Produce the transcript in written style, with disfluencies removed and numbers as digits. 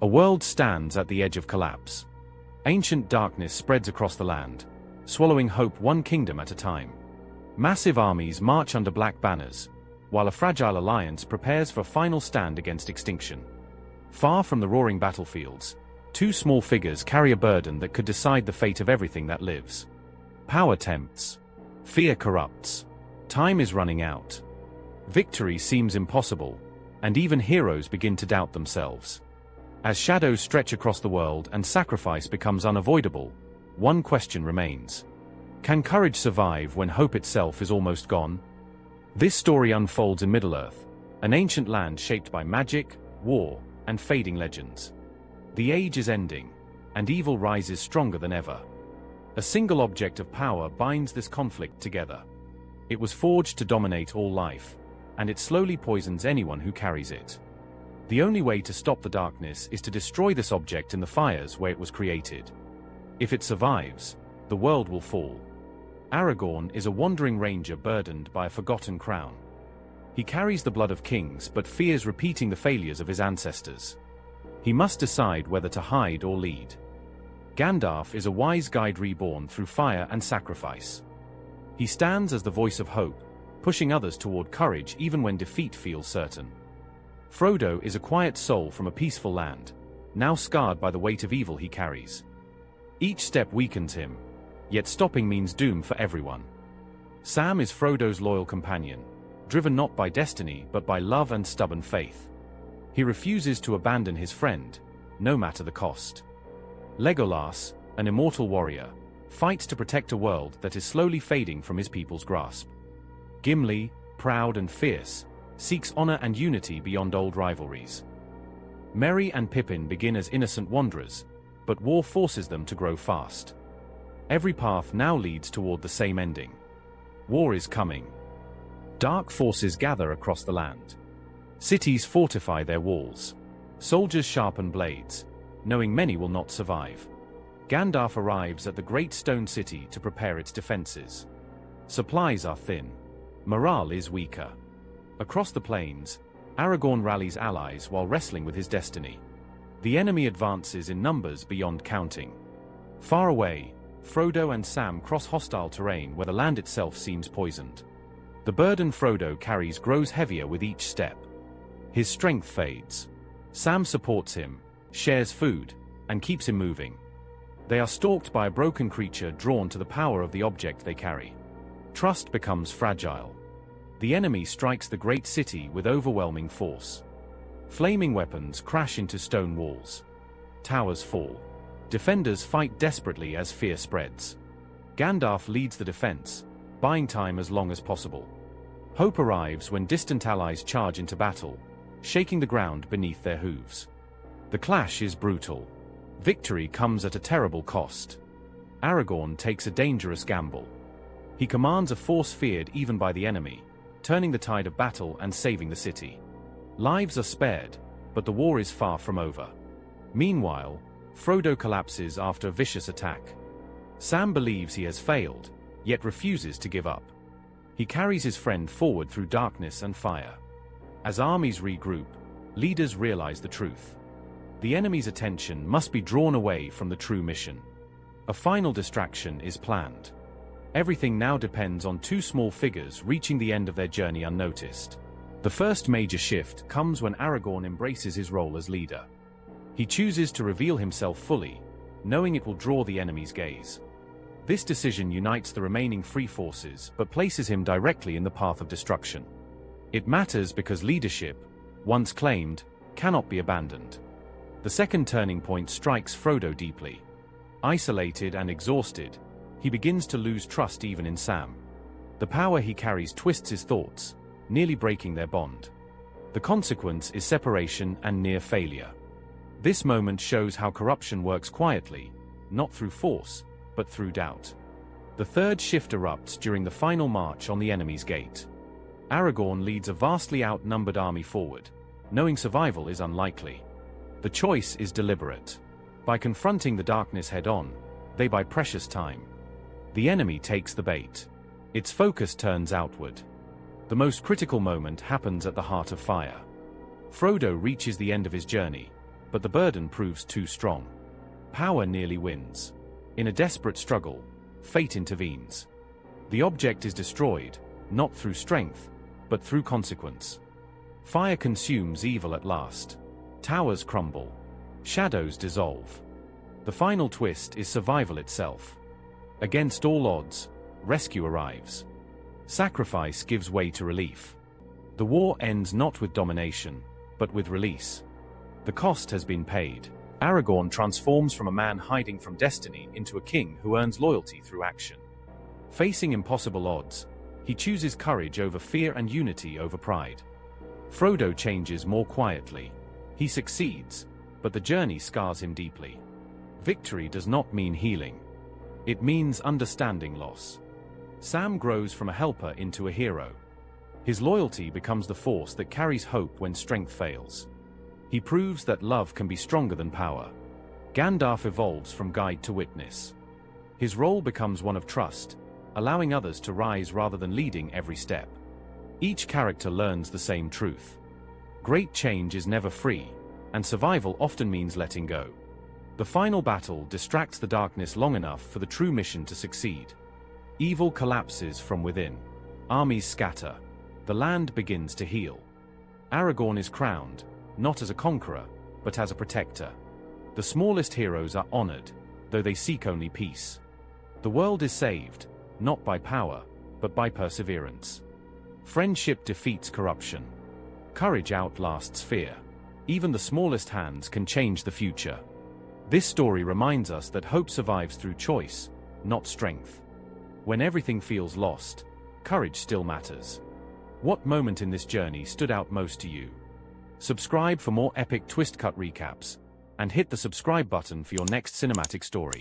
A world stands at the edge of collapse. Ancient darkness spreads across the land, swallowing hope one kingdom at a time. Massive armies march under black banners, while a fragile alliance prepares for a final stand against extinction. Far from the roaring battlefields, two small figures carry a burden that could decide the fate of everything that lives. Power tempts. Fear corrupts. Time is running out. Victory seems impossible, and even heroes begin to doubt themselves. As shadows stretch across the world and sacrifice becomes unavoidable, one question remains. Can courage survive when hope itself is almost gone? This story unfolds in Middle-earth, an ancient land shaped by magic, war, and fading legends. The age is ending, and evil rises stronger than ever. A single object of power binds this conflict together. It was forged to dominate all life, and it slowly poisons anyone who carries it. The only way to stop the darkness is to destroy this object in the fires where it was created. If it survives, the world will fall. Aragorn is a wandering ranger burdened by a forgotten crown. He carries the blood of kings but fears repeating the failures of his ancestors. He must decide whether to hide or lead. Gandalf is a wise guide reborn through fire and sacrifice. He stands as the voice of hope, pushing others toward courage even when defeat feels certain. Frodo is a quiet soul from a peaceful land, now scarred by the weight of evil he carries. Each step weakens him, yet stopping means doom for everyone. Sam is Frodo's loyal companion, driven not by destiny but by love and stubborn faith. He refuses to abandon his friend, no matter the cost. Legolas, an immortal warrior, fights to protect a world that is slowly fading from his people's grasp. Gimli, proud and fierce, seeks honor and unity beyond old rivalries. Merry and Pippin begin as innocent wanderers, but war forces them to grow fast. Every path now leads toward the same ending. War is coming. Dark forces gather across the land. Cities fortify their walls. Soldiers sharpen blades, knowing many will not survive. Gandalf arrives at the great stone city to prepare its defenses. Supplies are thin. Morale is weaker. Across the plains, Aragorn rallies allies while wrestling with his destiny. The enemy advances in numbers beyond counting. Far away, Frodo and Sam cross hostile terrain where the land itself seems poisoned. The burden Frodo carries grows heavier with each step. His strength fades. Sam supports him, shares food, and keeps him moving. They are stalked by a broken creature drawn to the power of the object they carry. Trust becomes fragile. The enemy strikes the great city with overwhelming force. Flaming weapons crash into stone walls. Towers fall. Defenders fight desperately as fear spreads. Gandalf leads the defense, buying time as long as possible. Hope arrives when distant allies charge into battle, shaking the ground beneath their hooves. The clash is brutal. Victory comes at a terrible cost. Aragorn takes a dangerous gamble. He commands a force feared even by the enemy, turning the tide of battle and saving the city. Lives are spared, but the war is far from over. Meanwhile, Frodo collapses after a vicious attack. Sam believes he has failed, yet refuses to give up. He carries his friend forward through darkness and fire. As armies regroup, leaders realize the truth. The enemy's attention must be drawn away from the true mission. A final distraction is planned. Everything now depends on two small figures reaching the end of their journey unnoticed. The first major shift comes when Aragorn embraces his role as leader. He chooses to reveal himself fully, knowing it will draw the enemy's gaze. This decision unites the remaining free forces but places him directly in the path of destruction. It matters because leadership, once claimed, cannot be abandoned. The second turning point strikes Frodo deeply. Isolated and exhausted, he begins to lose trust even in Sam. The power he carries twists his thoughts, nearly breaking their bond. The consequence is separation and near failure. This moment shows how corruption works quietly, not through force, but through doubt. The third shift erupts during the final march on the enemy's gate. Aragorn leads a vastly outnumbered army forward, knowing survival is unlikely. The choice is deliberate. By confronting the darkness head-on, they buy precious time. The enemy takes the bait. Its focus turns outward. The most critical moment happens at the Heart of Fire. Frodo reaches the end of his journey, but the burden proves too strong. Power nearly wins. In a desperate struggle, fate intervenes. The object is destroyed, not through strength, but through consequence. Fire consumes evil at last. Towers crumble. Shadows dissolve. The final twist is survival itself. Against all odds, rescue arrives. Sacrifice gives way to relief. The war ends not with domination, but with release. The cost has been paid. Aragorn transforms from a man hiding from destiny into a king who earns loyalty through action. Facing impossible odds, he chooses courage over fear and unity over pride. Frodo changes more quietly. He succeeds, but the journey scars him deeply. Victory does not mean healing. It means understanding loss. Sam grows from a helper into a hero. His loyalty becomes the force that carries hope when strength fails. He proves that love can be stronger than power. Gandalf evolves from guide to witness. His role becomes one of trust, allowing others to rise rather than leading every step. Each character learns the same truth. Great change is never free, and survival often means letting go. The final battle distracts the darkness long enough for the true mission to succeed. Evil collapses from within. Armies scatter. The land begins to heal. Aragorn is crowned, not as a conqueror, but as a protector. The smallest heroes are honored, though they seek only peace. The world is saved, not by power, but by perseverance. Friendship defeats corruption. Courage outlasts fear. Even the smallest hands can change the future. This story reminds us that hope survives through choice, not strength. When everything feels lost, courage still matters. What moment in this journey stood out most to you? Subscribe for more epic Twistcut recaps, and hit the subscribe button for your next cinematic story.